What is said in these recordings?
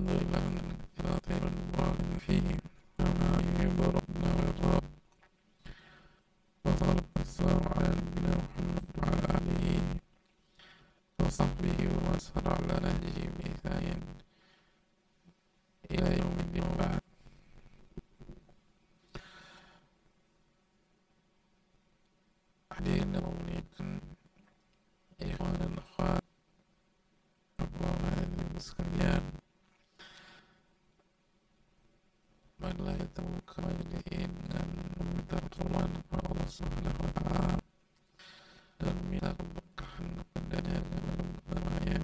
لله من الاختلاط والمبالغ فيه كما يحب ربنا ويرضى. وصلاة والسلام على نبينا محمد وعلى آله وصحبه ومن سار على نهجه بإحسان إلى يوم الدين. وبعد. Hadirin yang memuliakan ikhwan dan akhwat Bapak-bapak sekalian, marilah kita buka majelis ini dengan meminta pertolongan kepada Allah Subhanahu wa Ta'ala dan meminta keberkahan kepadanya dengan berbahagia.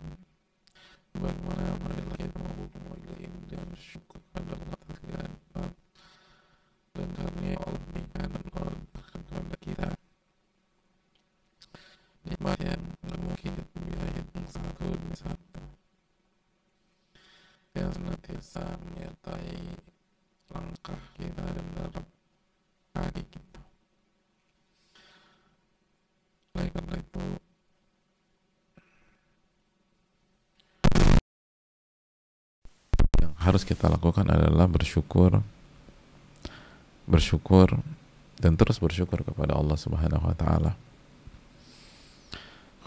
Bagaimana marilah kita membuka majelis ini dan bersyukur kepada Allah atas segala nikmat dan karunia Allah berikan dan Allah limpahkan kepada kita. Nikmat yang tidak mungkin kita bisa hitung satu demi satu, yang senantiasa menyertai langkah kita dan derap kaki kita. Oleh karena itu, yang harus kita lakukan adalah bersyukur dan terus bersyukur kepada Allah Subhanahu wa Ta'ala.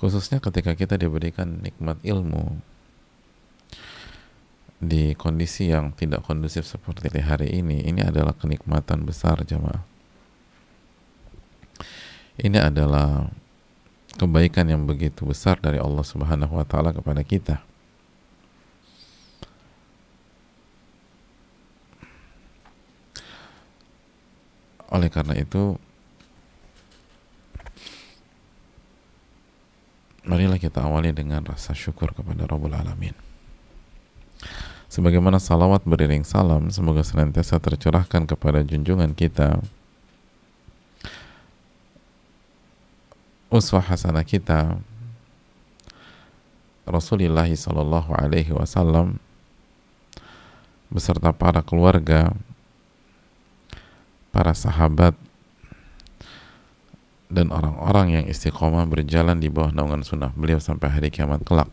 Khususnya ketika kita diberikan nikmat ilmu di kondisi yang tidak kondusif seperti hari ini adalah kenikmatan besar, jamaah. Ini adalah kebaikan yang begitu besar dari Allah Subhanahu wa Ta'ala kepada kita. Oleh karena itu, marilah kita awali dengan rasa syukur kepada Rabbul Alamin. Sebagaimana salawat beriring salam semoga senantiasa tercurahkan kepada junjungan kita, uswah hasanah kita, Rasulullah sallallahu alaihi wasallam beserta para keluarga, para sahabat, dan orang-orang yang istiqomah berjalan di bawah naungan sunnah beliau sampai hari kiamat kelak.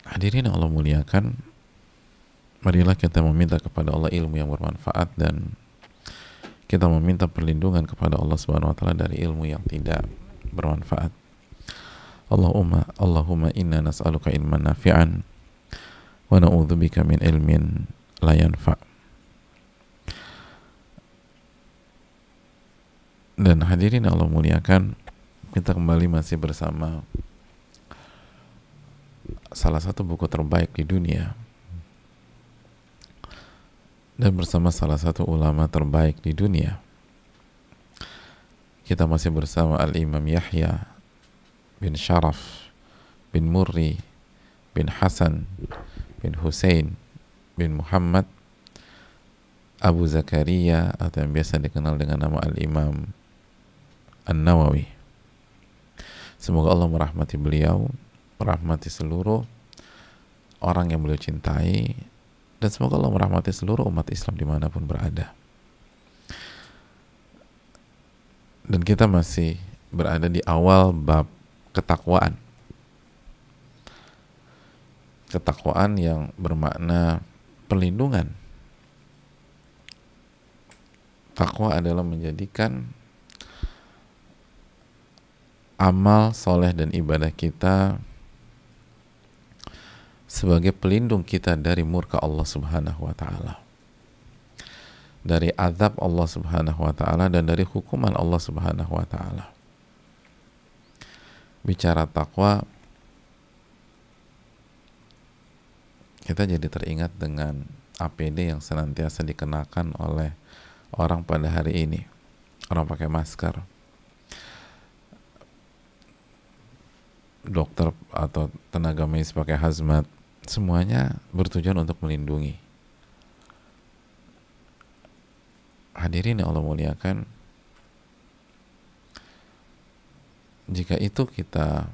Hadirin Allah muliakan, marilah kita meminta kepada Allah ilmu yang bermanfaat dan kita meminta perlindungan kepada Allah Subhanahu wa Ta'ala dari ilmu yang tidak bermanfaat. Allahumma inna nas'aluka ilman nafi'an wa na'udzubika min ilmin la yanfa'. Dan hadirin Allah muliakan, kita kembali masih bersama salah satu buku terbaik di dunia dan bersama salah satu ulama terbaik di dunia. Kita masih bersama Al-Imam Yahya bin Sharaf bin Murri bin Hasan bin Hussein bin Muhammad Abu Zakaria, atau yang biasa dikenal dengan nama Al-Imam An-Nawawi. Semoga Allah merahmati beliau, merahmati seluruh orang yang beliau cintai, dan semoga Allah merahmati seluruh umat Islam dimanapun berada. Dan kita masih berada di awal bab ketakwaan. Ketakwaan yang bermakna perlindungan. Takwa adalah menjadikan amal soleh dan ibadah kita sebagai pelindung kita dari murka Allah Subhanahu wa Ta'ala, dari azab Allah Subhanahu wa Ta'ala, dan dari hukuman Allah Subhanahu wa Ta'ala. Bicara takwa, kita jadi teringat dengan APD yang senantiasa dikenakan oleh orang pada hari ini. Orang pakai masker, dokter atau tenaga medis pakai hazmat, semuanya bertujuan untuk melindungi. Hadirin yang Allah muliakan, jika itu kita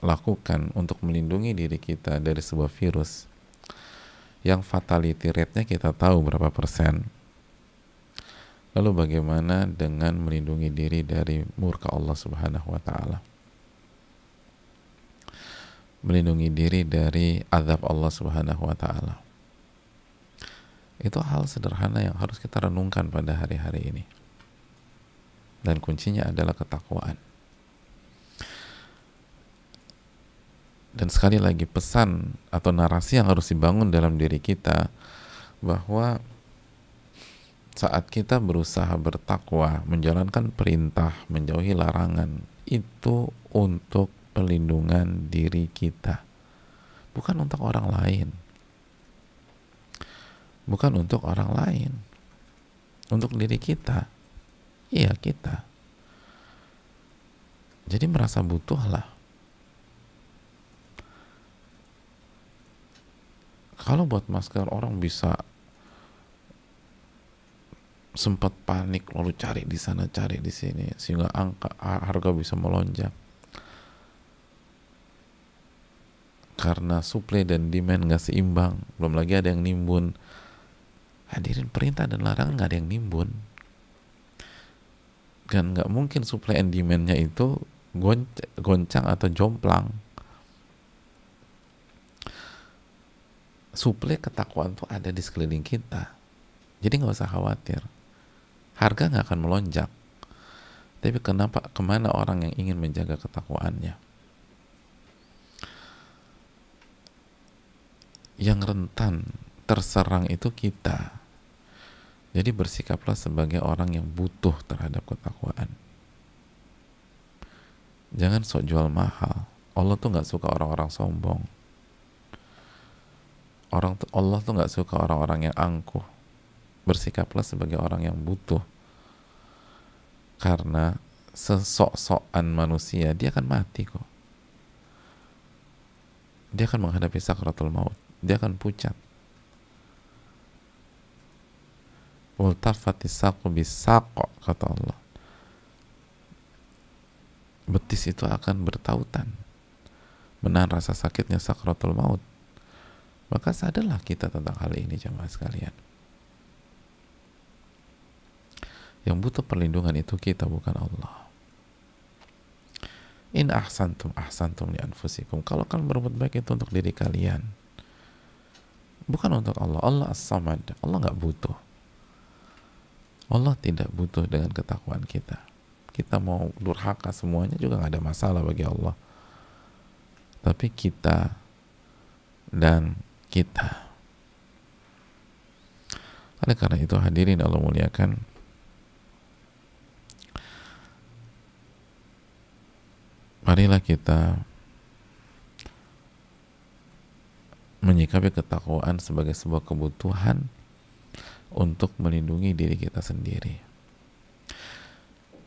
lakukan untuk melindungi diri kita dari sebuah virus yang fatality rate-nya kita tahu berapa persen, lalu bagaimana dengan melindungi diri dari murka Allah Subhanahu wa Ta'ala? melindungi diri dari azab Allah Subhanahu wa taala. Itu hal sederhana yang harus kita renungkan pada hari-hari ini. Dan kuncinya adalah ketakwaan. Dan sekali lagi pesan atau narasi yang harus dibangun dalam diri kita bahwa saat kita berusaha bertakwa, menjalankan perintah, menjauhi larangan, itu untuk pelindungan diri kita, bukan untuk orang lain. Bukan untuk orang lain, untuk diri kita. Iya, kita. Jadi merasa butuh lah. Kalau buat masker orang bisa sempat panik lalu cari di sana cari di sini sehingga harga bisa melonjak karena supply dan demand nggak seimbang, belum lagi ada yang nimbun. Hadirin, perintah dan larangan nggak ada yang nimbun, kan nggak mungkin supply and demandnya itu goncang atau jomplang. Supply ketakwaan tuh ada di sekeliling kita, jadi nggak usah khawatir. Harga nggak akan melonjak. Tapi kemana orang yang ingin menjaga ketakwaannya? Yang rentan terserang itu kita. Jadi bersikaplah sebagai orang yang butuh terhadap ketakwaan. Jangan sok jual mahal. Allah tuh nggak suka orang-orang sombong. Allah tuh nggak suka orang-orang yang angkuh. Bersikaplah sebagai orang yang butuh, karena sesok-sokan manusia dia akan mati kok. Dia akan menghadapi sakratul maut, dia akan pucat. Waltafatis saqu bisaq, kata Allah. Betis itu akan bertautan menahan rasa sakitnya sakratul maut. Maka sadarlah kita tentang hal ini, jemaah sekalian. Yang butuh perlindungan itu kita, bukan Allah. In ahsantum ahsantum li anfusikum. Kalau kalian berbuat baik itu untuk diri kalian, bukan untuk Allah. Allah as-samad. Allah nggak butuh. Allah tidak butuh dengan ketakwaan kita. Kita mau durhaka semuanya juga nggak ada masalah bagi Allah. Tapi kita dan kita. Oleh karena itu, hadirin Allah muliakan, marilah kita menyikapi ketakwaan sebagai sebuah kebutuhan untuk melindungi diri kita sendiri.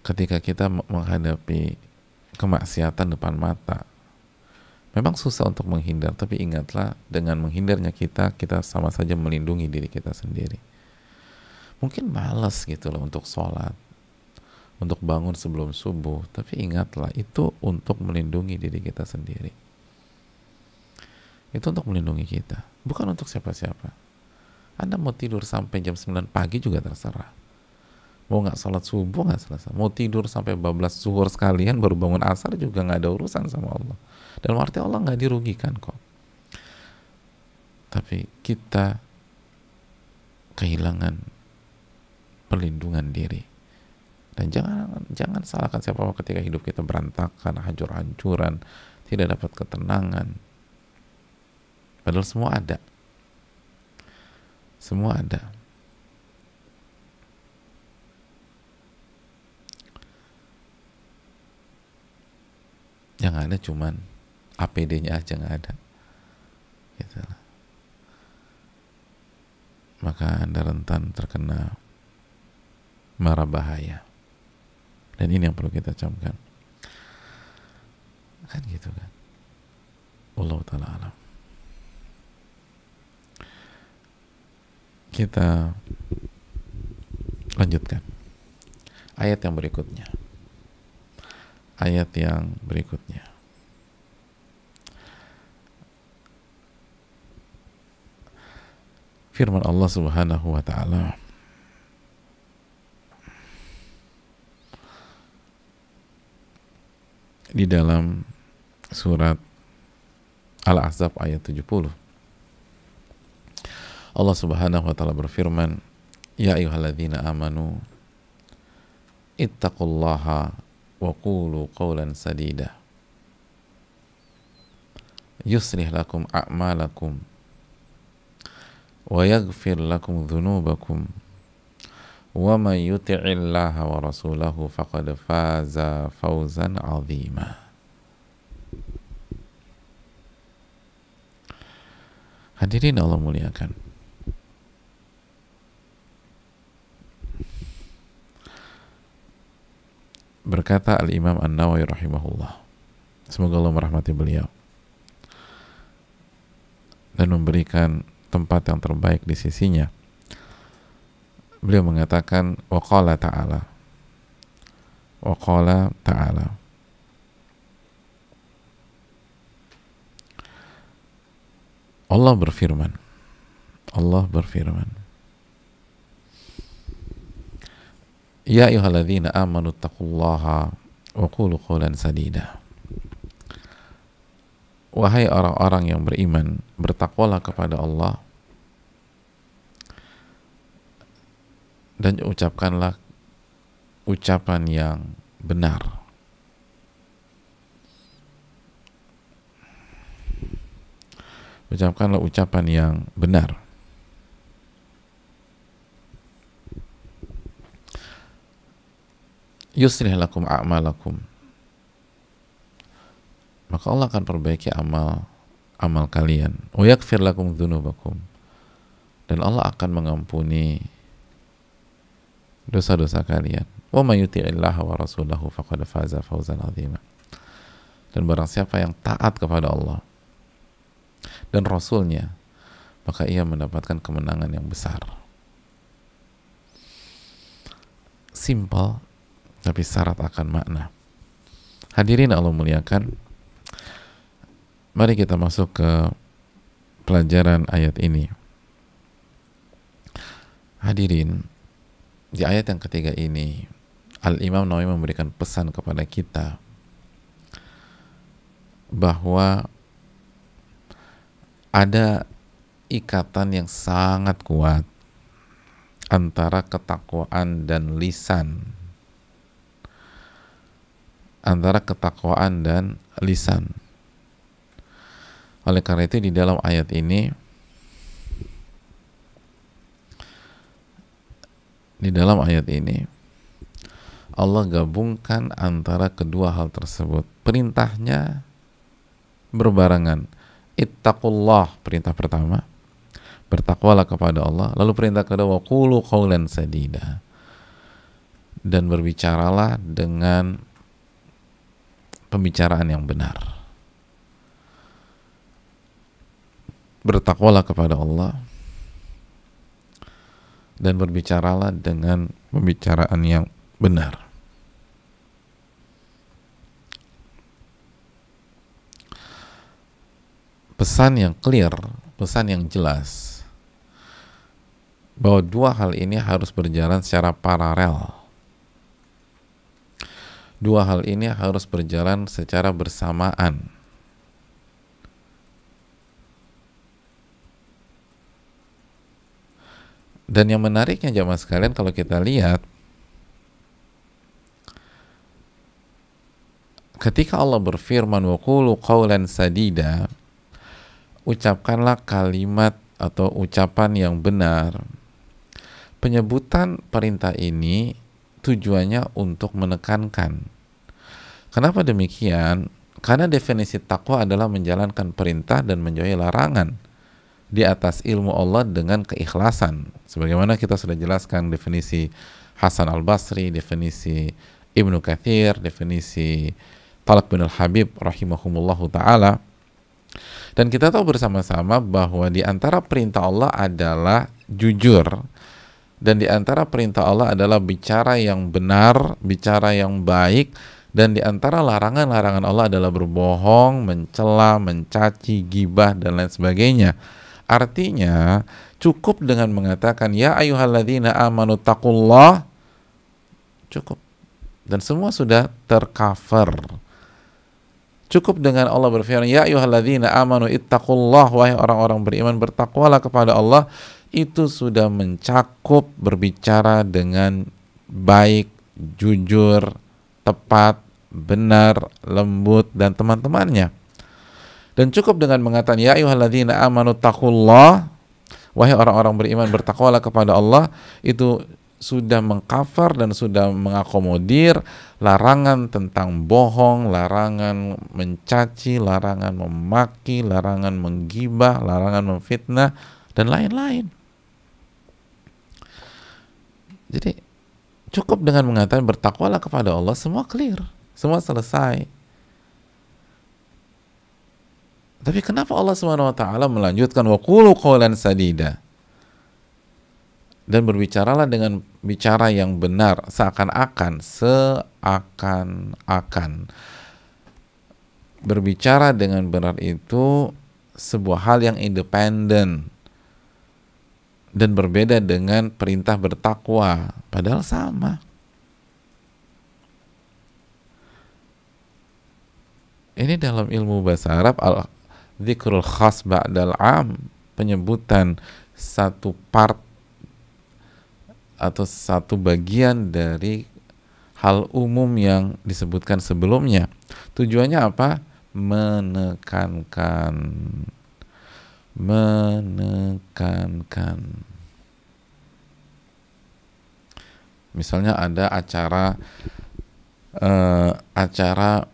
Ketika kita menghadapi kemaksiatan depan mata, memang susah untuk menghindar, tapi ingatlah, dengan menghindarnya kita sama saja melindungi diri kita sendiri. Mungkin malas gitu loh untuk sholat, untuk bangun sebelum subuh, tapi ingatlah, itu untuk melindungi diri kita sendiri. Itu untuk melindungi kita, bukan untuk siapa-siapa. Anda mau tidur sampai jam 9 pagi juga terserah. Mau nggak sholat subuh nggak selesai. Mau tidur sampai bablas zuhur sekalian baru bangun asar juga nggak ada urusan sama Allah. Dan arti Allah nggak dirugikan kok. Tapi kita kehilangan perlindungan diri. Dan jangan salahkan siapapun ketika hidup kita berantakan, hancur-hancuran, tidak dapat ketenangan. Padahal semua ada. Semua ada. Yang ada cuman APD-nya aja nggak ada. Gitu. Maka Anda rentan terkena mara bahaya. Dan ini yang perlu kita camkan. Kan gitu kan. Wallahu ta'ala alam. Kita lanjutkan ayat yang berikutnya. Ayat yang berikutnya. Firman Allah Subhanahu wa ta'ala, di dalam surat Al-Ahzab ayat 70. Allah Subhanahu wa taala berfirman, "Ya ayyuhalladzina amanu ittaqullaha wa qulu qawlan sadida yuslih lakum a'malakum wa yaghfir lakum dhunubakum wa man yuti'illaha wa rasulahu faqad faza fawzan 'azima." Hadirin Allah muliakan, berkata Al-Imam An-Nawawi rahimahullah, semoga Allah merahmati beliau dan memberikan tempat yang terbaik di sisinya. Beliau mengatakan, wa qala ta'ala Allah berfirman, "Ya ayyuhalladzina amanu taqullaha wa qulu qawlan sadida." Wahai orang-orang yang beriman, bertakwalah kepada Allah dan ucapkanlah ucapan yang benar. Ucapkanlah ucapan yang benar. Yuslih lakum a'malakum, maka Allah akan perbaiki amal kalian. Wa yaghfir lakum dzunubakum, dan Allah akan mengampuni dosa-dosa kalian. Wa may yuti'illaha wa rasulahu faqad faza fawzan 'azima. Dan barang siapa yang taat kepada Allah dan Rasulnya, maka ia mendapatkan kemenangan yang besar. Simple, tapi syarat akan makna. Hadirin Allah muliakan, mari kita masuk ke pelajaran ayat ini. Hadirin, di ayat yang ketiga ini Al-Imam Nawawi memberikan pesan kepada kita bahwa ada ikatan yang sangat kuat antara ketakwaan dan lisan. Oleh karena itu di dalam ayat ini Allah gabungkan antara kedua hal tersebut. Perintahnya berbarengan. Ittaqullah, perintah pertama, bertakwalah kepada Allah. Lalu perintah kedua, wa qulu qawlan sadida, dan berbicaralah dengan pembicaraan yang benar. Bertakwalah kepada Allah dan berbicaralah dengan pembicaraan yang benar. Pesan yang clear, pesan yang jelas bahwa dua hal ini harus berjalan secara paralel. Dua hal ini harus berjalan secara bersamaan. Dan yang menariknya jamaah sekalian, kalau kita lihat ketika Allah berfirman wa qulu qawlan sadida, ucapkanlah kalimat atau ucapan yang benar. Penyebutan perintah ini tujuannya untuk menekankan. Kenapa demikian? Karena definisi takwa adalah menjalankan perintah dan menjauhi larangan di atas ilmu Allah dengan keikhlasan. Sebagaimana kita sudah jelaskan definisi Hasan Al-Basri, definisi Ibnu Katsir, definisi Talq bin Al-Habib rahimahumullahu ta'ala. Dan kita tahu bersama-sama bahwa di antara perintah Allah adalah jujur, dan di antara perintah Allah adalah bicara yang benar, bicara yang baik, dan di antara larangan-larangan Allah adalah berbohong, mencela, mencaci, gibah, dan lain sebagainya. Artinya cukup dengan mengatakan ya ayyuhalladzina amanu taqullah, cukup, dan semua sudah tercover. Cukup dengan Allah berfirman, ya ayyuhalladzina amanu ittaqullah, wahai orang-orang beriman, bertakwalah kepada Allah, itu sudah mencakup berbicara dengan baik, jujur, tepat, benar, lembut, dan teman-temannya. Dan cukup dengan mengatakan ya ayyuhalladzina amanu taqullah, wahai orang-orang beriman, bertakwalah kepada Allah, itu sudah mengcover dan sudah mengakomodir larangan tentang bohong, larangan mencaci, larangan memaki, larangan menggibah, larangan memfitnah, dan lain-lain. Jadi cukup dengan mengatakan bertakwalah kepada Allah, semua clear, semua selesai. Tapi kenapa Allah Subhanahu wa taala melanjutkan wa qulu qawlan sadida? Dan berbicaralah dengan bicara yang benar, seakan-akan berbicara dengan benar itu sebuah hal yang independen dan berbeda dengan perintah bertakwa, padahal sama. Ini dalam ilmu bahasa Arab al-dzikrul khas ba'dal am, penyebutan satu part atau satu bagian dari hal umum yang disebutkan sebelumnya. Tujuannya apa? Menekankan. Misalnya ada acara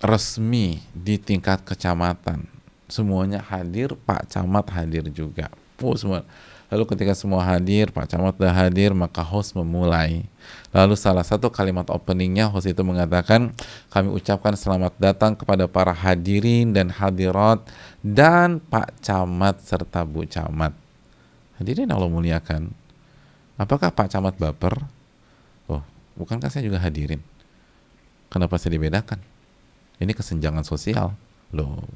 resmi di tingkat kecamatan, semuanya hadir, Pak Camat hadir juga. Semua. Lalu ketika semua hadir, Pak Camat sudah hadir, maka host memulai. Lalu salah satu kalimat openingnya, host itu mengatakan, kami ucapkan selamat datang kepada para hadirin dan hadirat dan Pak Camat serta Bu Camat. Hadirin Allah muliakan. Apakah Pak Camat baper? Oh, bukankah saya juga hadirin? Kenapa saya dibedakan? Ini kesenjangan sosial. Loh,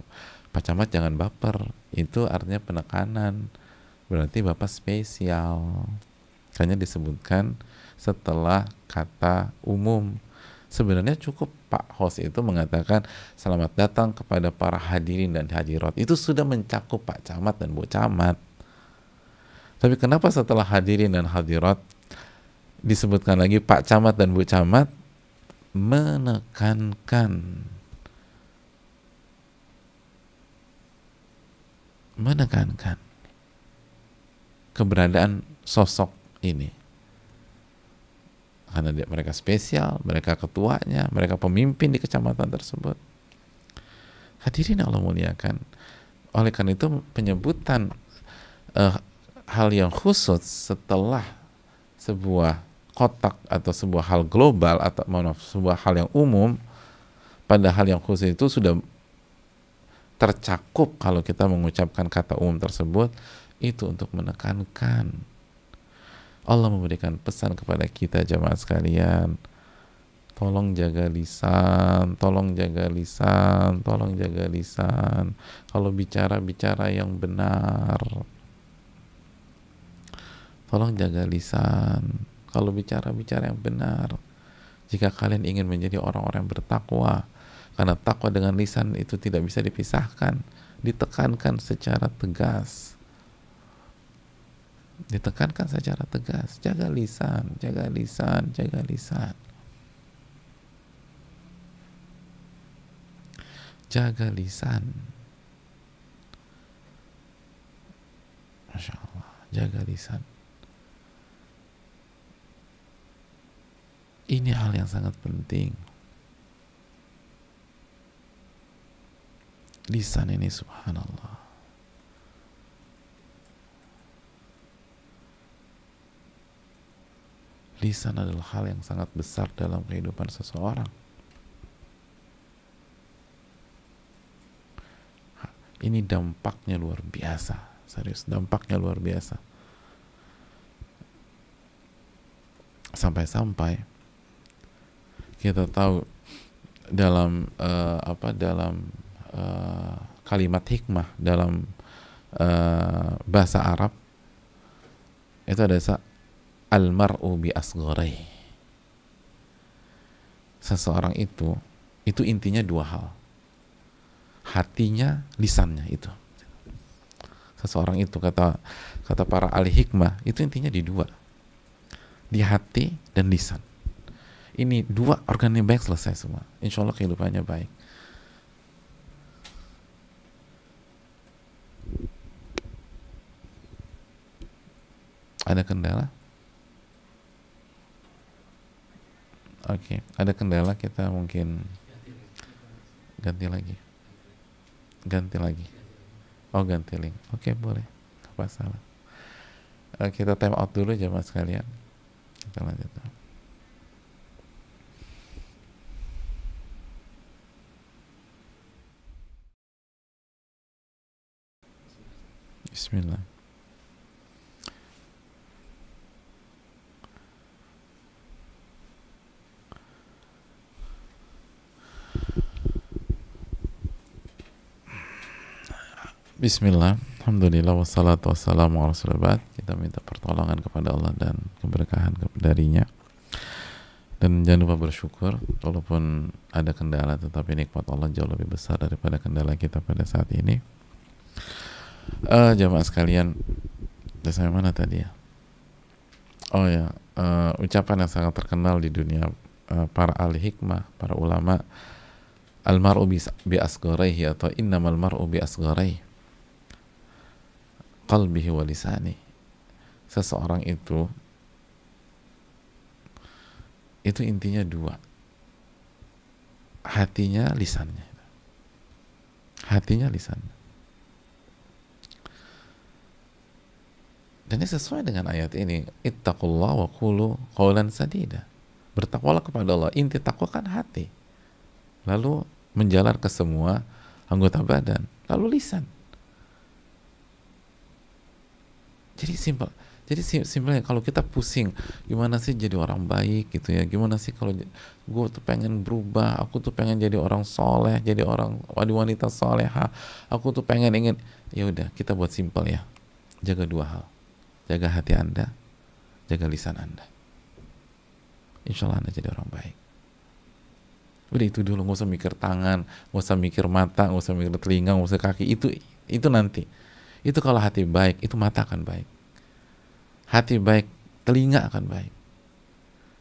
Pak Camat jangan baper. Itu artinya penekanan. Berarti Bapak spesial. Hanya disebutkan setelah kata umum. Sebenarnya cukup Pak host itu mengatakan selamat datang kepada para hadirin dan hadirat. Itu sudah mencakup Pak Camat dan Bu Camat. Tapi kenapa setelah hadirin dan hadirat disebutkan lagi Pak Camat dan Bu Camat? Menekankan keberadaan sosok ini, karena mereka spesial, mereka ketuanya, mereka pemimpin di kecamatan tersebut. Hadirin Allah muliakan. Oleh karena itu penyebutan hal yang khusus setelah sebuah kotak atau sebuah hal global atau sebuah hal yang umum, pada hal yang khusus itu sudah tercakup. Kalau kita mengucapkan kata umum tersebut, itu untuk menekankan. Allah memberikan pesan kepada kita jamaah sekalian, tolong jaga lisan, tolong jaga lisan, tolong jaga lisan. Kalau bicara yang benar, tolong jaga lisan. Kalau bicara yang benar, jika kalian ingin menjadi orang-orang yang bertakwa, karena takwa dengan lisan itu tidak bisa dipisahkan, ditekankan secara tegas. Ditekankan secara tegas, jaga lisan, jaga lisan, jaga lisan. Jaga lisan. Masya Allah, jaga lisan. Ini hal yang sangat penting. Lisan ini subhanallah. Lisan adalah hal yang sangat besar dalam kehidupan seseorang. Ini dampaknya luar biasa, serius, dampaknya luar biasa. Sampai-sampai kita tahu dalam kalimat hikmah dalam bahasa Arab itu ada almar'u bi asgharihi. Seseorang itu Itu intinya dua hal, hatinya, lisannya. Itu seseorang itu, kata para ahli hikmah, itu intinya di dua, di hati dan lisan. Ini dua organ yang baik, selesai semua, insya Allah kehidupannya baik. Ada kendala? Oke, ada kendala, kita mungkin ganti lagi. Oh, ganti link. Oke, boleh. Apa salah? Kita time out dulu jemaah sekalian. Kita lanjut. Bismillah. Bismillah, alhamdulillah, wassalatu wassalamu ala rasulillah. Kita minta pertolongan kepada Allah dan keberkahan darinya. Dan jangan lupa bersyukur, walaupun ada kendala, tetapi nikmat Allah jauh lebih besar daripada kendala kita pada saat ini. Jamaah sekalian, sampai mana tadi ya? Oh ya, ucapan yang sangat terkenal di dunia para ahli hikmah, para ulama, al-mar'u bi asgharaihi, atau innamal mar'u bi asgharaihi qalbihi wa lisani. Seseorang itu intinya dua, hatinya, lisannya. Dan ini sesuai dengan ayat ini, ittaqullah wa qulu qawlan sadida. Bertakwalah kepada Allah, inti takwa kan hati, lalu menjalar ke semua anggota badan, lalu lisan. Jadi simpelnya, kalau kita pusing gimana sih jadi orang baik gitu ya, gimana sih kalau gue tuh pengen berubah, aku tuh pengen jadi orang soleh, jadi orang wanita soleha, aku tuh ingin, ya udah, kita buat simpel ya, jaga dua hal, jaga hati Anda, jaga lisan Anda, insya Allah Anda jadi orang baik. Udah itu dulu, nggak usah mikir tangan, nggak usah mikir mata, nggak usah mikir telinga, nggak usah kaki, itu nanti. Itu kalau hati baik, itu mata akan baik. Hati baik, telinga akan baik.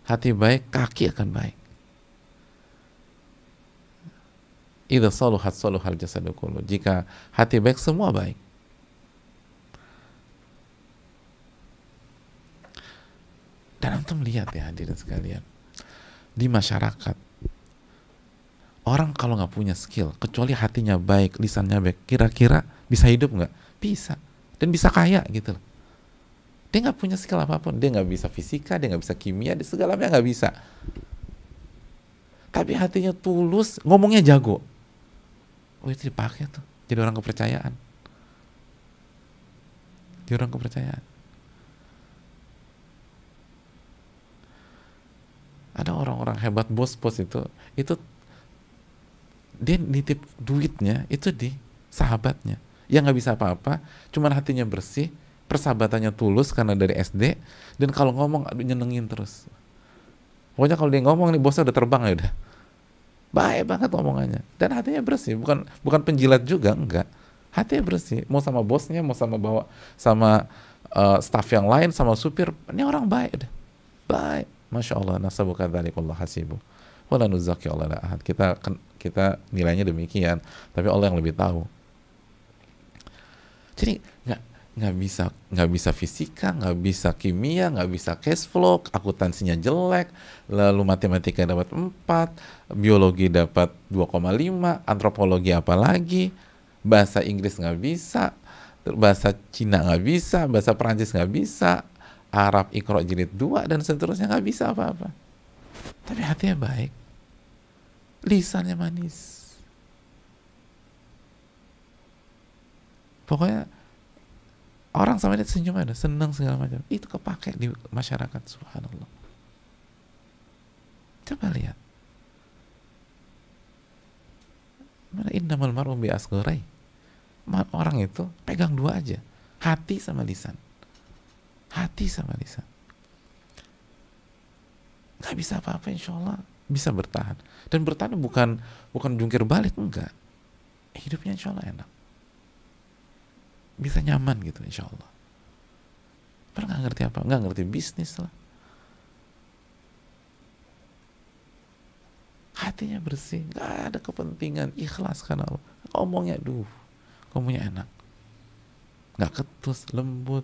Hati baik, kaki akan baik. Idza saluhat saluhal jasadu kullu. Jika hati baik, semua baik. Dan antum lihat ya hadirin sekalian, di masyarakat, orang kalau nggak punya skill, kecuali hatinya baik, lisannya baik, kira-kira bisa hidup nggak? Bisa. Dan bisa kaya gitu loh. Dia nggak punya skill apapun, dia nggak bisa fisika, dia nggak bisa kimia, dia segalanya nggak bisa. Tapi hatinya tulus, ngomongnya jago. Oh, itu dipakai tuh, jadi orang kepercayaan. Ada orang-orang hebat, bos-bos itu dia nitip duitnya itu di sahabatnya yang nggak bisa apa-apa, cuman hatinya bersih, persahabatannya tulus karena dari SD, dan kalau ngomong aduh nyenengin terus. Pokoknya kalau dia ngomong nih, bosnya udah terbang ya udah. Baik banget omongannya, dan hatinya bersih, bukan penjilat juga, enggak. Hatinya bersih, mau sama bosnya, mau sama staff yang lain, sama supir, ini orang baik udah. Baik, masya Allah, nasabuka dzalikullah hasibu. Wala nuzaki Allah ahad. Kita nilainya demikian, tapi Allah yang lebih tahu. Jadi nggak bisa fisika, nggak bisa kimia, nggak bisa cash flow, akuntansinya jelek, lalu matematika dapat 4, biologi dapat 2,5, antropologi apalagi, bahasa Inggris nggak bisa, bahasa Cina nggak bisa, bahasa Perancis nggak bisa, Arab Iqra jilid 2 dan seterusnya, nggak bisa apa-apa. Tapi hatinya baik, lisannya manis. Pokoknya orang sama dia senyum aja, senang segala macam. Itu kepake di masyarakat, subhanallah. Coba lihat. Mana innamal mar'u bi asgharai. Orang itu pegang dua aja, hati sama lisan. Hati sama lisan. Gak bisa apa-apa insya Allah. bisa bertahan. Dan bertahan bukan jungkir balik, enggak. Hidupnya insya Allah enak, bisa nyaman gitu insya Allah. Padahal nggak ngerti apa, nggak ngerti bisnis lah. Hatinya bersih, nggak ada kepentingan, ikhlas karena Allah. Ngomongnya enak, nggak ketus, lembut,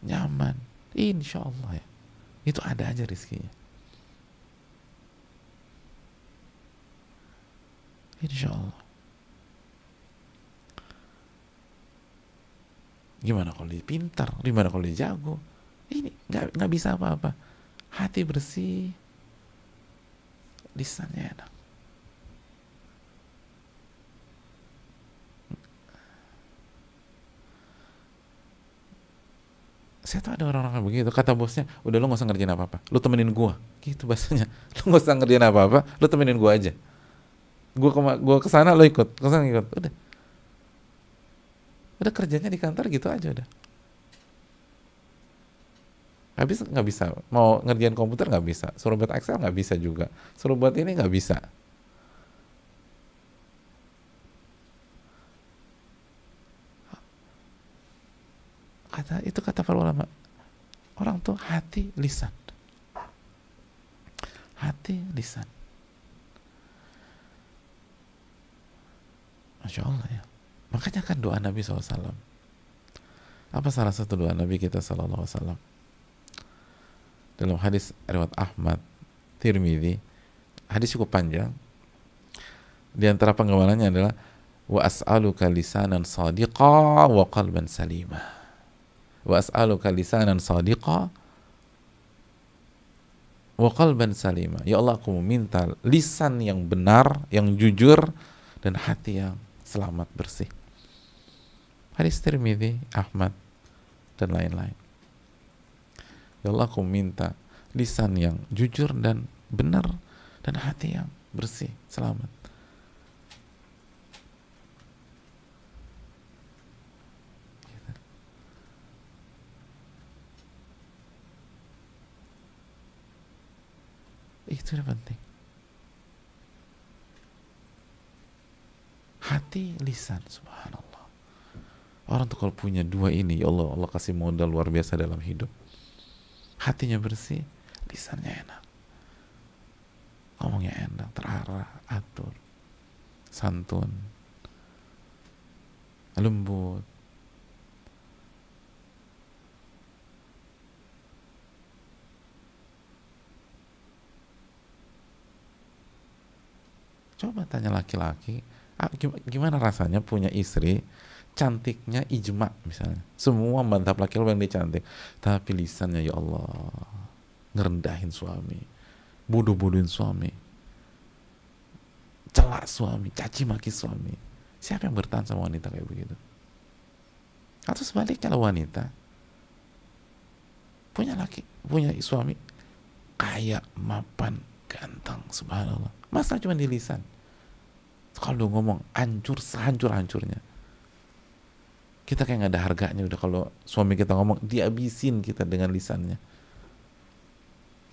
nyaman. Insya Allah ya, itu ada aja rizkinya. Insya Allah. Gimana kalau dia pintar? Gimana kalau dia jago? Ini nggak bisa apa-apa. Hati bersih, lisannya enak. Saya tuh ada orang-orang begitu, kata bosnya, udah lo gak usah ngerjain apa-apa, lo temenin gua, gitu bahasanya. Lo gak usah ngerjain apa-apa, lo temenin gua aja. Gua kesana, lo ikut, kesana ikut, udah kerjanya di kantor gitu aja udah. Habis nggak bisa, mau ngerjain komputer nggak bisa, suruh buat Excel nggak bisa juga, suruh buat ini nggak bisa. Kata para ulama, orang tuh hati lisan, Masya Allah ya. Makanya kan doa Nabi SAW, apa salah satu doa Nabi kita SAW dalam hadis riwayat Ahmad, Tirmidzi, hadis cukup panjang. Di antara penggawalannya adalah wa as'aluka lisanan sadiqa wa qalban salima. Wa as'aluka lisanan sadiqa wa qalban salima. Ya Allah, aku meminta lisan yang benar, yang jujur, dan hati yang selamat bersih. Hadis Tirmidzi, Ahmad, dan lain-lain. Ya Allah, aku minta lisan yang jujur dan benar, dan hati yang bersih, selamat. Itu yang penting. Hati, lisan, subhanallah. Orang tuh kalau punya dua ini, ya Allah, Allah kasih modal luar biasa dalam hidup. Hatinya bersih, lisannya enak, ngomongnya enak, terarah, atur, santun, lembut. Coba tanya laki-laki, gimana rasanya punya istri cantiknya ijma misalnya, semua mantap laki-laki yang dia cantik, tapi lisannya ya Allah ngerendahin suami, bodoh-bodohin suami, celak suami, caci maki suami. Siapa yang bertahan sama wanita kayak begitu? Atau sebaliknya, kalau wanita punya suami kaya, mapan, ganteng, subhanallah, masa cuma di lisan, kalau ngomong hancur sehancur-hancurnya, kita kayak nggak ada harganya udah. Kalau suami kita ngomong, dihabisin kita dengan lisannya,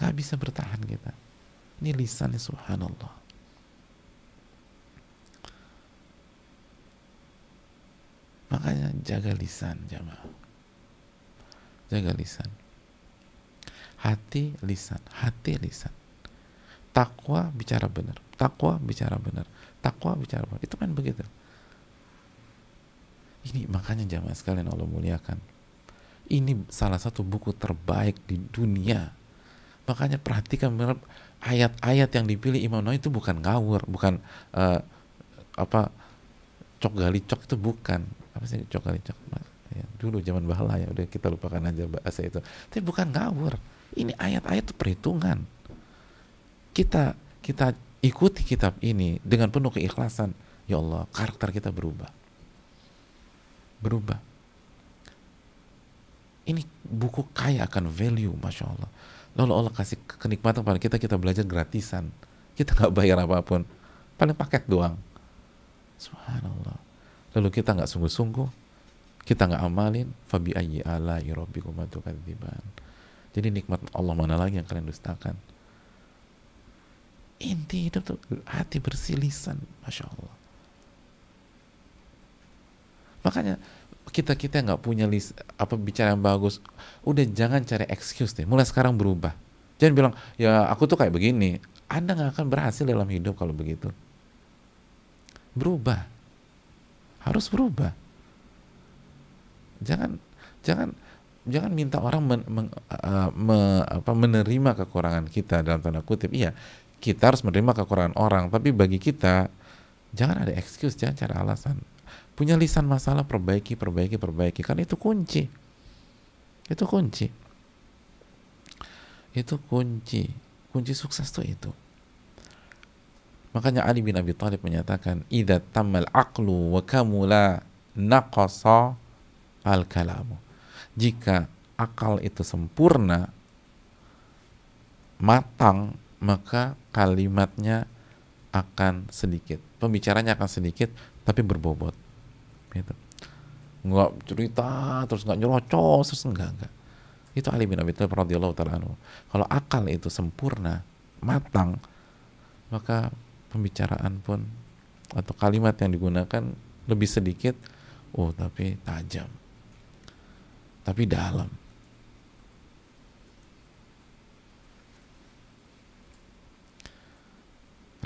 nggak bisa bertahan kita. Ini lisannya, subhanallah. Makanya jaga lisan, jamaah, jaga lisan, hati lisan, takwa bicara benar, itu kan begitu. Ini makanya jamaah sekalian Allah muliakan, ini salah satu buku terbaik di dunia. Makanya perhatikan ayat-ayat yang dipilih Imam Nawawi itu bukan ngawur, bukan cok gali cok, itu bukan apa sih cok gali cok ya, dulu zaman bahala ya, udah kita lupakan aja bahasa itu. Tapi bukan ngawur, ini ayat-ayat itu perhitungan. Kita ikuti kitab ini dengan penuh keikhlasan, ya Allah, karakter kita berubah. Ini buku kaya akan value, masya Allah. Lalu Allah kasih kenikmatan pada kita belajar gratisan, kita nggak bayar apapun, paling paket doang, subhanallah. Lalu kita nggak sungguh-sungguh, kita nggak amalin, fabi ayyi ala'i rabbikum tukadziban. Jadi nikmat Allah mana lagi yang kalian dustakan? Inti hidup tuh hati bersih, lisan, masya Allah. Makanya kita nggak punya bicara yang bagus, udah jangan cari excuse deh. Mulai sekarang berubah. Jangan bilang ya aku tuh kayak begini. Anda nggak akan berhasil dalam hidup kalau begitu. Berubah, harus berubah. Jangan minta orang menerima kekurangan kita dalam tanda kutip. Iya, kita harus menerima kekurangan orang, tapi bagi kita jangan ada excuse, jangan cari alasan. Punya lisan masalah, perbaiki, kan itu kunci. Itu kunci. Itu kunci. Kunci sukses tuh itu. Makanya Ali bin Abi Thalib menyatakan, "Idza tammal aqlu wa kamula naqasa al-kalamu." Jika akal itu sempurna, matang, maka kalimatnya akan sedikit, pembicaranya akan sedikit, tapi berbobot. Gitu. Nggak cerita terus nggak nyerocos terus enggak. Itu Ali bin Abi Thalib radhiyallahu ta'ala anhu. Kalau akal itu sempurna, matang, maka pembicaraan pun atau kalimat yang digunakan lebih sedikit, tapi tajam, tapi dalam.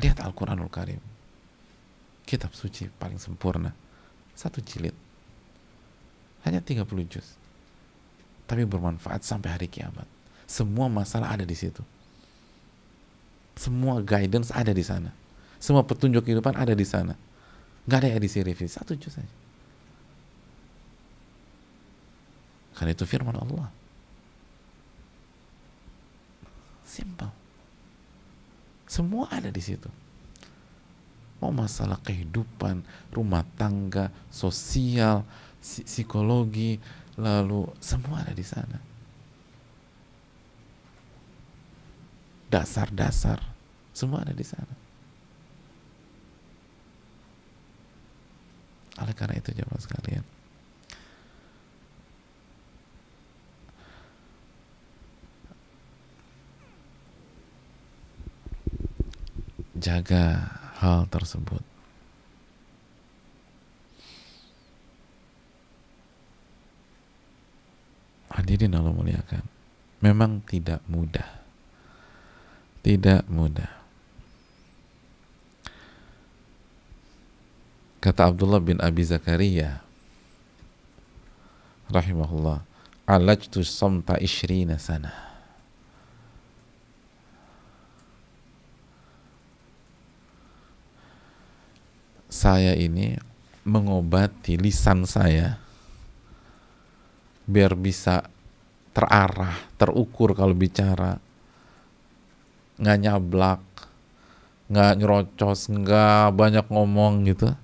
Lihat Al-Quranul Karim, kitab suci paling sempurna, 1 jilid, hanya 30 juz, tapi bermanfaat sampai hari kiamat. Semua masalah ada di situ, semua guidance ada di sana, semua petunjuk kehidupan ada di sana. Nggak ada edisi revisi, 1 juz saja. Karena itu firman Allah, simple, semua ada di situ. Mau masalah kehidupan, rumah tangga, sosial, psikologi, lalu semua ada di sana. Dasar-dasar, semua ada di sana. Oleh karena itu jemaah sekalian, jaga hal tersebut. Hadirin Allah muliakan, memang tidak mudah. Tidak mudah. Kata Abdullah bin Abi Zakaria rahimahullah, alajtu samta 20 sana. Saya ini mengobati lisan saya biar bisa terarah, terukur kalau bicara, nggak nyablak, nggak nyerocos, nggak banyak ngomong gitu.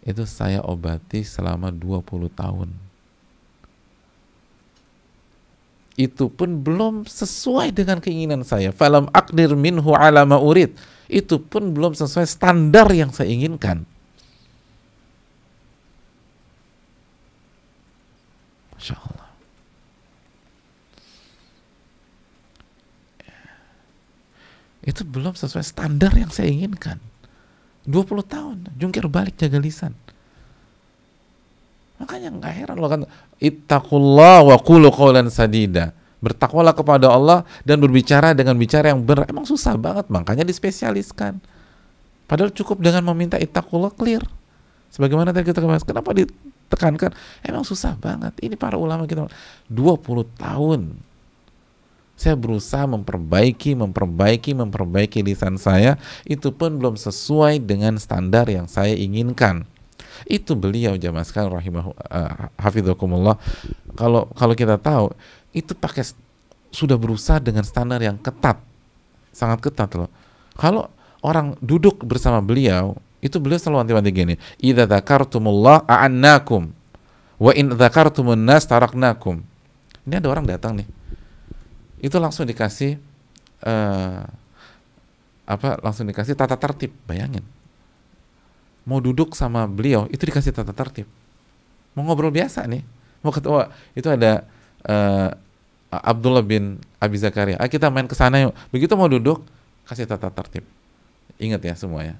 Itu saya obati selama 20 tahun. Itu pun belum sesuai dengan keinginan saya. Falam aqdir minhu ala ma urid. Itu pun belum sesuai standar yang saya inginkan. Masya Allah. Itu belum sesuai standar yang saya inginkan. 20 tahun, jungkir balik jaga lisan. Makanya nggak heran loh kan, ittaqullah wa qulu qawlan sadida. Bertakwalah kepada Allah dan berbicara dengan bicara yang benar. Emang susah banget, makanya dispesialiskan. Padahal cukup dengan meminta ittaqullah, clear. Sebagaimana tadi kita bahas, kenapa ditekankan? Emang susah banget. Ini para ulama kita 20 tahun saya berusaha memperbaiki lisan saya, itu pun belum sesuai dengan standar yang saya inginkan. Itu beliau jamaah sekalian hafidhakumullah, kalau kita tahu itu sudah berusaha dengan standar yang ketat, sangat ketat loh. Kalau orang duduk bersama beliau, itu beliau selalu wanti-wanti gini, idza dzakartumullah a'annakum wa in dzakartumun nas taraknakum. Ini ada orang datang nih, itu langsung dikasih langsung dikasih tata tertib. Bayangin, mau duduk sama beliau itu dikasih tata tertib. Mau ngobrol biasa nih, mau ketemu, itu ada Abdullah bin Abi Zakaria, kita main ke sana yuk. Begitu mau duduk, kasih tata tertib. Ingat ya semua ya.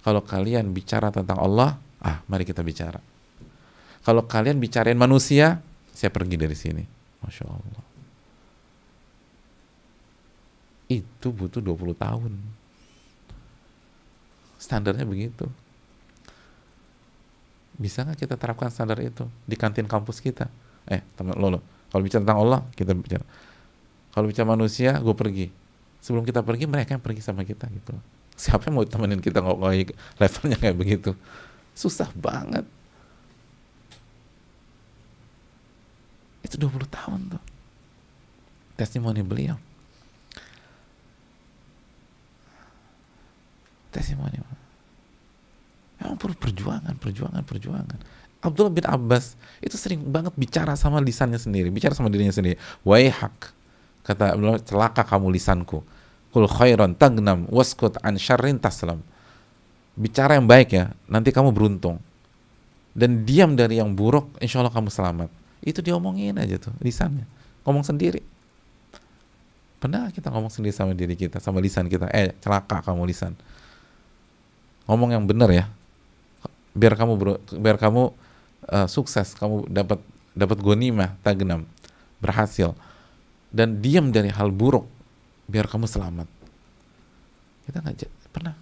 Kalau kalian bicara tentang Allah, mari kita bicara. Kalau kalian bicarain manusia, saya pergi dari sini. Masya Allah. Itu butuh 20 tahun. Standarnya begitu. Bisa nggak kita terapkan standar itu di kantin kampus kita? Teman lo, kalau bicara tentang Allah, kita bicara. Kalau bicara manusia, gue pergi. Sebelum kita pergi, mereka yang pergi sama kita gitu. Siapa yang mau temenin kita ngomong levelnya kayak begitu? Susah banget. Itu 20 tahun tuh. Testimoni beliau. Testimoni. Memang perlu perjuangan. Abdullah bin Abbas itu sering banget bicara sama lisannya sendiri, bicara sama dirinya sendiri. Waihak, kata Abdullah, celaka kamu lisanku. Kul khairan tagnam waskut an syarrin taslam. Bicara yang baik ya, nanti kamu beruntung. Dan diam dari yang buruk, insya Allah kamu selamat. Itu diomongin aja tuh lisannya, ngomong sendiri. Pernah kita ngomong sendiri sama diri kita, sama lisan kita, celaka kamu lisan. Ngomong yang benar ya, biar kamu sukses, kamu dapat ghanimah tagnam, berhasil. Dan diam dari hal buruk biar kamu selamat. Kita nggak pernah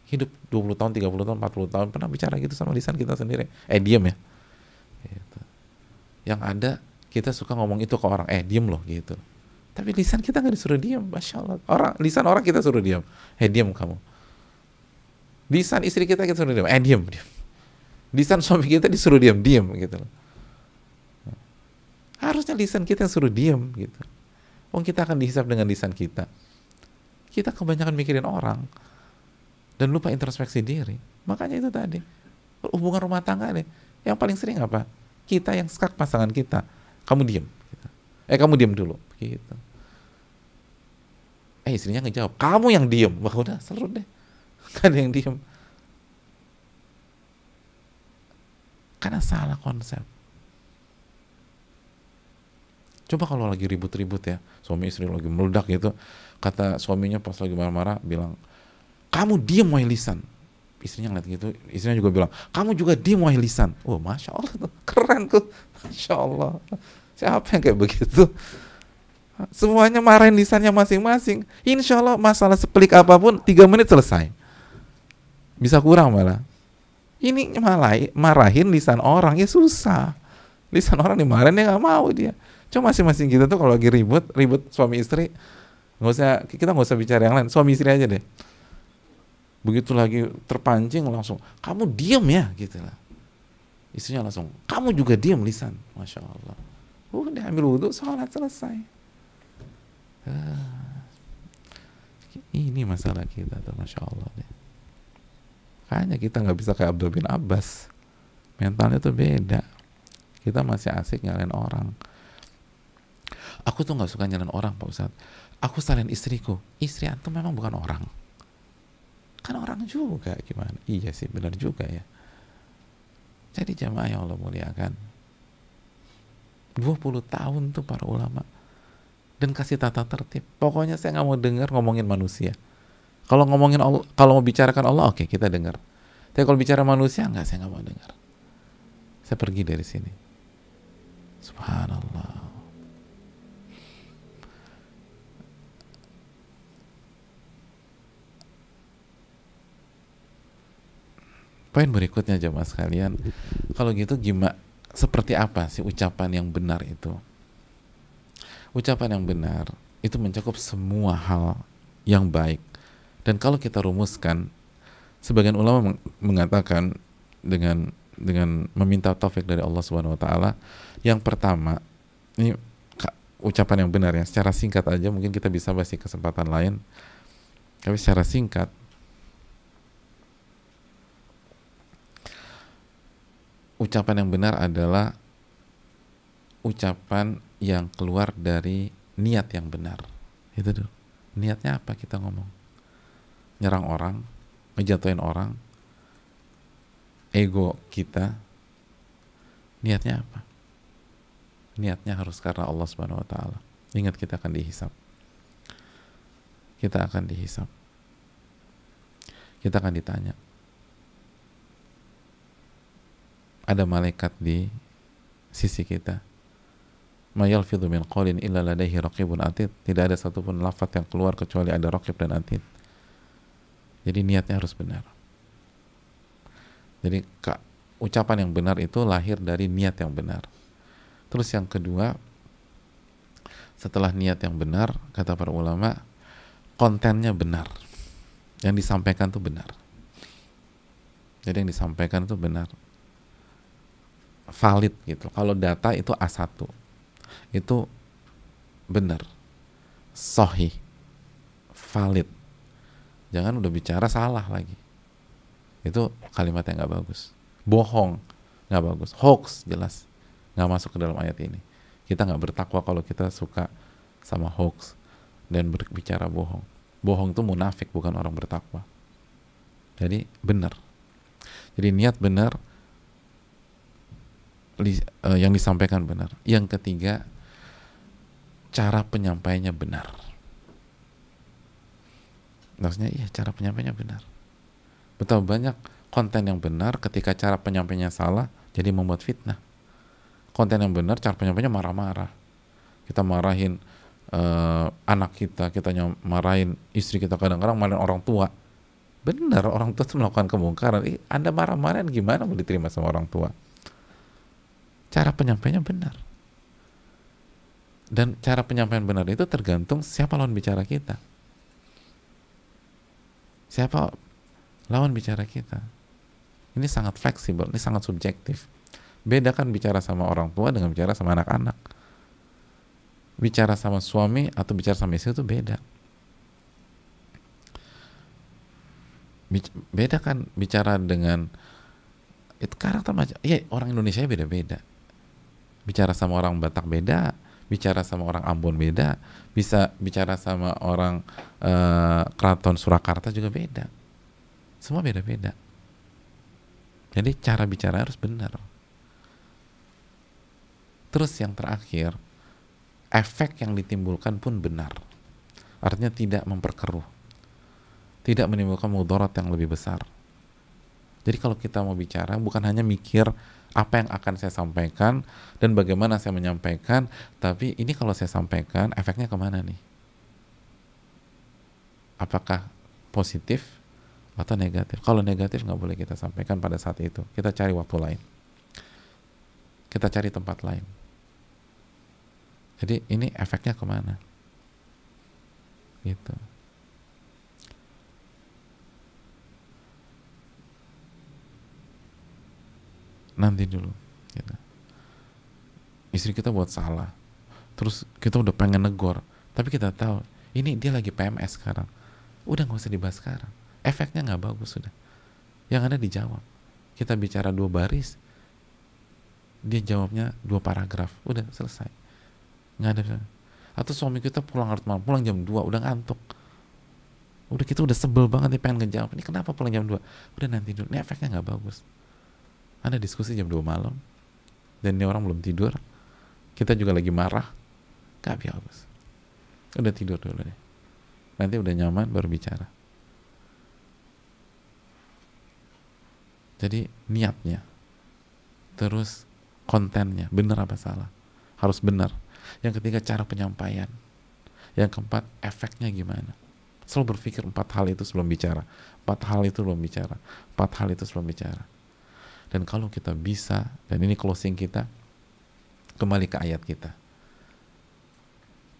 hidup 20 tahun, 30 tahun, 40 tahun pernah bicara gitu sama lisan kita sendiri. Diam ya. Gitu. Yang ada kita suka ngomong itu ke orang, diam loh gitu. Tapi lisan kita nggak disuruh diam, masya Allah. Lisan orang kita suruh diam. Diam kamu. Lisan istri kita suruh diam. Diam. Lisan suami kita disuruh diam gitu. Harusnya lisan kita yang suruh diam gitu. Kita akan dihisap dengan lisan kita. Kita kebanyakan mikirin orang dan lupa introspeksi diri. Makanya itu tadi, hubungan rumah tangga nih, yang paling sering apa? Kita yang skak pasangan kita. Kamu diam. Gitu. Kamu diam dulu. Gitu. Istrinya ngejawab, kamu yang diam. Wah udah, seru deh. Kan yang diam. Karena salah konsep. Coba kalau lagi ribut-ribut ya, suami istri lagi meledak gitu, kata suaminya pas lagi marah-marah bilang, kamu diam wahai lisan. Istrinya ngeliat gitu, istrinya juga bilang, kamu juga diam wahai lisan. Masya Allah tuh, keren tuh, masya Allah. Siapa yang kayak begitu? Semuanya marahin lisannya masing-masing. Insya Allah masalah sepelik apapun 3 menit selesai. Bisa kurang malah. Ini marahin lisan orang ya susah. Lisan orang dimarahin dia nggak mau dia. Cuma masing-masing kita tuh kalau lagi ribut suami istri, kita nggak usah bicara yang lain, suami istri aja deh. Begitu lagi terpancing langsung, kamu diam ya, gitu lah. Istrinya langsung, kamu juga diam lisan, masya Allah. Udah ambil wudhu, sholat selesai. Ini masalah kita tuh, masya Allah deh. Kayaknya kita nggak bisa kayak Abdul bin Abbas, mentalnya tuh beda. Kita masih asik nyalain orang. Aku tuh nggak suka nyalain orang, Pak Ustadz. Aku salahin istriku. Istri antum memang bukan orang. Kan orang juga, gimana? Iya sih, benar juga ya. Jadi jamaah yang Allah muliakan, 20 tahun tuh para ulama dan kasih tata tertib. Pokoknya saya nggak mau dengar ngomongin manusia. Kalau ngomongin Allah, kalau mau bicarakan Allah, oke, kita dengar. Tapi kalau bicara manusia, saya nggak mau dengar. Saya pergi dari sini. Subhanallah. Poin berikutnya jemaah sekalian, kalau gitu gimana, seperti apa sih ucapan yang benar itu? Ucapan yang benar itu mencakup semua hal yang baik. Dan kalau kita rumuskan, sebagian ulama mengatakan dengan meminta taufik dari Allah Subhanahu wa taala, yang pertama, ini ucapan yang benar ya, secara singkat aja, mungkin kita bisa bahas di kesempatan lain. Tapi secara singkat, ucapan yang benar adalah ucapan yang keluar dari niat yang benar. Itu dulu. Niatnya apa kita ngomong? Nyerang orang, ngejatuhin orang, ego kita. Niatnya apa? Niatnya harus karena Allah Subhanahu wa taala. Ingat, kita akan dihisap. Kita akan dihisap. kita akan ditanya. Ada malaikat di sisi kita. Ma yalfidhu min qawlin illa ladaihi raqibun atid. Tidak ada satupun lafaz yang keluar kecuali ada raqib dan atid. Jadi niatnya harus benar. Jadi ucapan yang benar itu lahir dari niat yang benar. Terus yang kedua, setelah niat yang benar, kata para ulama, kontennya benar. Yang disampaikan itu benar. Jadi yang disampaikan itu benar. Valid gitu. Kalau data itu A1. Itu benar. Sahih. Valid. Jangan udah bicara salah lagi. Itu kalimat yang gak bagus. Bohong gak bagus. Hoax jelas gak masuk ke dalam ayat ini. Kita gak bertakwa kalau kita suka sama hoax dan berbicara bohong. Bohong itu munafik, bukan orang bertakwa. Jadi benar. Jadi niat benar, yang disampaikan benar. Yang ketiga, cara penyampaiannya benar. Maksudnya iya, cara penyampaiannya benar. Betapa banyak konten yang benar ketika cara penyampaiannya salah jadi membuat fitnah. Konten yang benar, cara penyampaiannya marah-marah. Kita marahin anak kita marahin istri kita, kadang-kadang marahin orang tua. Benar, orang tua itu melakukan kemungkaran. Anda marah-marahin gimana mau diterima sama orang tua? Cara penyampaiannya benar. Dan cara penyampaian benar itu tergantung siapa lawan bicara kita. Siapa lawan bicara kita. Ini sangat fleksibel, ini sangat subjektif. Bedakan bicara sama orang tua dengan bicara sama anak-anak. Bicara sama suami atau bicara sama istri itu beda. Beda kan bicara dengan itu karakter macam. Iya, orang Indonesia beda-beda. Bicara sama orang Batak beda, bicara sama orang Ambon beda, bisa bicara sama orang Keraton Surakarta juga beda. Semua beda-beda. Jadi cara bicara harus benar. Terus yang terakhir, efek yang ditimbulkan pun benar. Artinya tidak memperkeruh, tidak menimbulkan mudarat yang lebih besar. Jadi kalau kita mau bicara, bukan hanya mikir apa yang akan saya sampaikan dan bagaimana saya menyampaikan, tapi ini kalau saya sampaikan efeknya kemana nih? Apakah positif atau negatif? Kalau negatif nggak boleh kita sampaikan pada saat itu. Kita cari waktu lain. Kita cari tempat lain. Jadi ini efeknya kemana? Gitu. Nanti dulu gitu. Istri kita buat salah, terus kita udah pengen negor, tapi kita tahu ini dia lagi PMS sekarang, udah nggak usah dibahas sekarang, efeknya nggak bagus. Sudah, yang ada dijawab. Kita bicara 2 baris, dia jawabnya 2 paragraf, udah selesai, nggak ada. Atau suami kita pulang jam 2, udah ngantuk, udah kita udah sebel banget nih pengen ngejawab, ini kenapa pulang jam 2, udah nanti dulu, ini efeknya nggak bagus. Ada diskusi jam 2 malam dan ini orang belum tidur, kita juga lagi marah, gak bagus. Udah tidur dulu deh, nanti udah nyaman baru bicara. Jadi niatnya, terus kontennya benar apa salah, harus benar. Yang ketiga, cara penyampaian. Yang keempat, efeknya gimana. Selalu berpikir 4 hal itu sebelum bicara, 4 hal itu sebelum bicara, 4 hal itu sebelum bicara. Dan kalau kita bisa, dan ini closing kita, kembali ke ayat kita,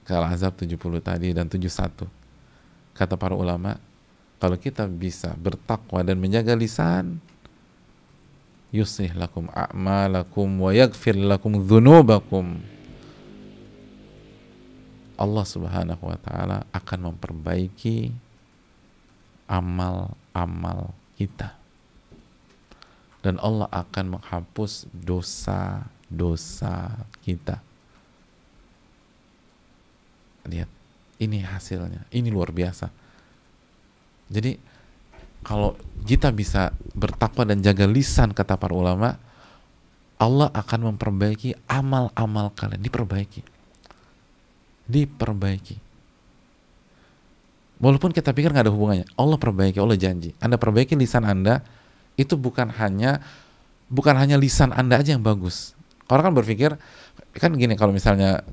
ke Al-Ahzab 70 tadi dan 71. Kata para ulama, kalau kita bisa bertakwa dan menjaga lisan, yuslih lakum a'malakum wa yaghfir lakum dzunubakum, Allah subhanahu wa ta'ala akan memperbaiki amal-amal kita. Dan Allah akan menghapus dosa-dosa kita. Lihat, ini hasilnya, ini luar biasa. Jadi kalau kita bisa bertakwa dan jaga lisan, kata para ulama, Allah akan memperbaiki amal-amal kalian, diperbaiki. Walaupun kita pikir nggak ada hubungannya, Allah perbaiki, Allah janji. Anda perbaiki lisan Anda, itu bukan hanya lisan Anda aja yang bagus. Orang kan berpikir, kan gini, kalau misalnya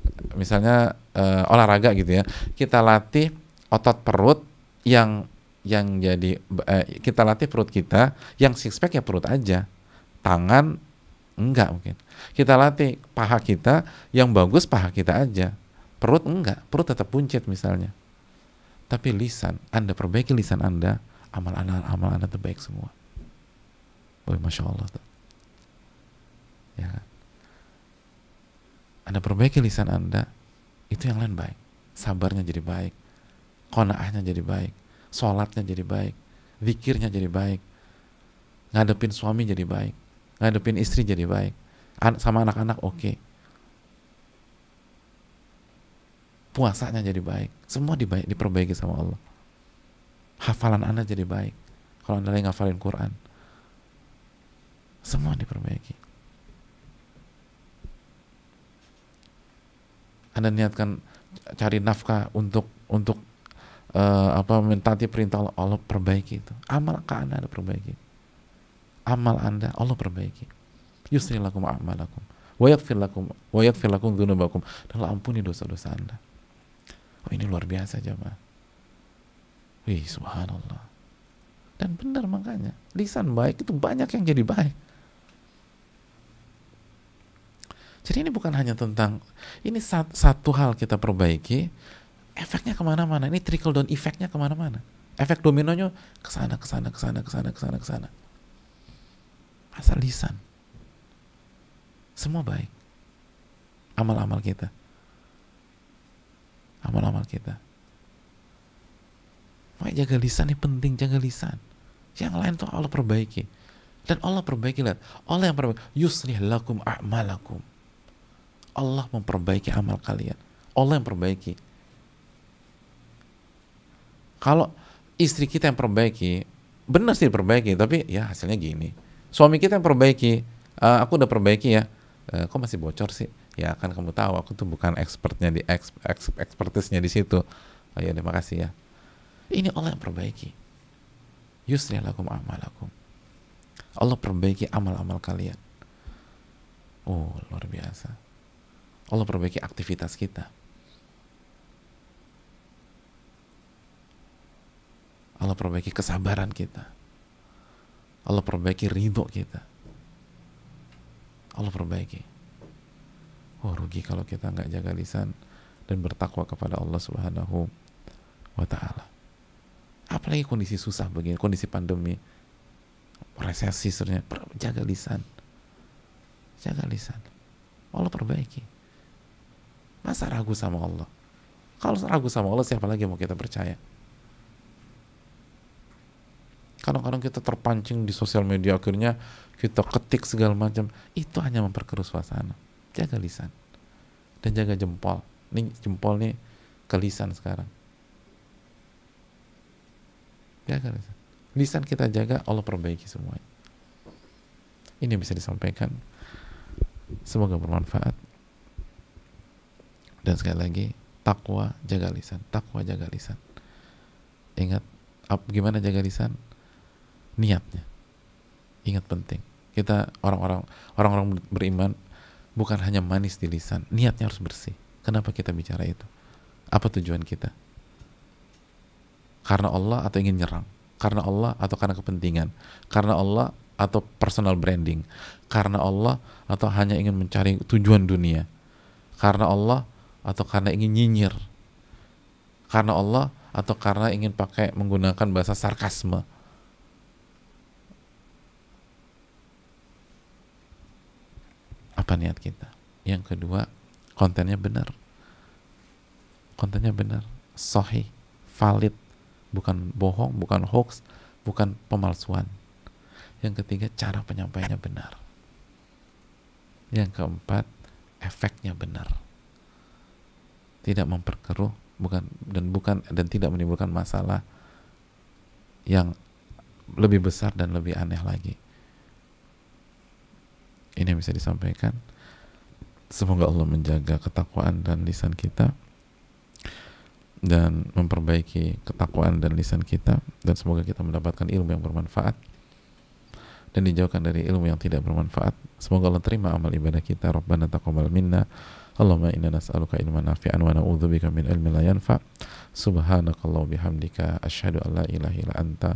olahraga gitu ya, kita latih otot perut yang jadi kita latih perut kita, yang six pack ya perut aja, tangan enggak mungkin. Kita latih paha kita, yang bagus paha kita aja, perut enggak, perut tetap buncit misalnya. Tapi lisan, Anda perbaiki lisan Anda, amal Anda terbaik semua. Oh, Masya Allah tuh. Ya kan? Anda perbaiki lisan Anda, itu yang lain baik. Sabarnya jadi baik, qanaahnya jadi baik, sholatnya jadi baik, zikirnya jadi baik, ngadepin suami jadi baik, ngadepin istri jadi baik, sama anak-anak oke. Puasanya jadi baik, semua diperbaiki sama Allah. Hafalan Anda jadi baik, kalau Anda lagi ngafalin Quran, semua diperbaiki. Anda niatkan cari nafkah untuk mentaati perintah Allah, Allah perbaiki itu. Amal Anda perbaiki. Amal Anda Allah perbaiki. Yusri lakum a'malakum wa yaghfir lakum dzunubakum. Dan Allah ampuni dosa-dosa Anda. Oh, ini luar biasa jemaah. Wih, subhanallah. Dan benar, makanya lisan baik itu banyak yang jadi baik. Jadi ini bukan hanya tentang, ini satu hal kita perbaiki, efeknya kemana-mana. Ini trickle down efeknya kemana-mana. Efek dominonya kesana. Asal lisan, semua baik. Amal-amal kita. Makanya jaga lisan ini penting, jaga lisan. Yang lain tuh Allah perbaiki. Dan Allah perbaiki, lihat. Allah yang perbaiki. Yuslih lakum a'malakum. Allah memperbaiki amal kalian. Allah yang perbaiki. Kalau istri kita yang perbaiki, benar sih perbaiki, tapi ya hasilnya gini. Suami kita yang perbaiki, aku udah perbaiki ya, kok masih bocor sih? Ya kan kamu tahu, aku tuh bukan expertnya di expertisnya di situ. Oh ya, terima kasih ya. Ini Allah yang perbaiki. Yusri lakum a'malakum. Allah perbaiki amal-amal kalian. Oh, luar biasa. Allah perbaiki aktivitas kita. Allah perbaiki kesabaran kita. Allah perbaiki ridho kita. Allah perbaiki. Oh, rugi kalau kita nggak jaga lisan dan bertakwa kepada Allah Subhanahu wa ta'ala. Apalagi kondisi susah begini, kondisi pandemi, resesi, jaga lisan. Jaga lisan. Allah perbaiki. Masa ragu sama Allah? Kalau ragu sama Allah, siapa lagi mau kita percaya? Kadang-kadang kita terpancing di sosial media, akhirnya kita ketik segala macam. Itu hanya memperkeruh suasana. Jaga lisan. Dan jaga jempol. Ini jempol nih ke lisan sekarang. Jaga lisan. Lisan kita jaga, Allah perbaiki semuanya. Ini bisa disampaikan. Semoga bermanfaat. Dan sekali lagi, takwa jaga lisan. Takwa jaga lisan. Ingat, gimana jaga lisan? Niatnya. Ingat penting. Kita orang-orang beriman bukan hanya manis di lisan, niatnya harus bersih. Kenapa kita bicara itu? Apa tujuan kita? Karena Allah atau ingin nyerang? Karena Allah atau karena kepentingan? Karena Allah atau personal branding? Karena Allah atau hanya ingin mencari tujuan dunia? Karena Allah atau karena ingin nyinyir? Karena Allah atau karena ingin menggunakan bahasa sarkasme? Apa niat kita? Yang kedua, kontennya benar. Kontennya benar, sahih, valid, bukan bohong, bukan hoax, bukan pemalsuan. Yang ketiga, cara penyampaiannya benar. Yang keempat, efeknya benar. Tidak memperkeruh, dan tidak menimbulkan masalah yang lebih besar dan lebih aneh lagi. Ini yang bisa disampaikan. Semoga Allah menjaga ketakwaan dan lisan kita. dan memperbaiki ketakwaan dan lisan kita, dan semoga kita mendapatkan ilmu yang bermanfaat dan dijauhkan dari ilmu yang tidak bermanfaat. Semoga Allah terima amal ibadah kita. Rabbana taqabbal minna, Allahumma inna nas'aluka ilman nafi'an wa na'udzubika min ilmin la yanfa'. Subhanakallah bihamdika asyhadu an la ilaha illa anta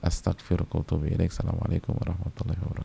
astaghfiruka wa atubu ilaik. Assalamualaikum warahmatullahi wabarakatuh.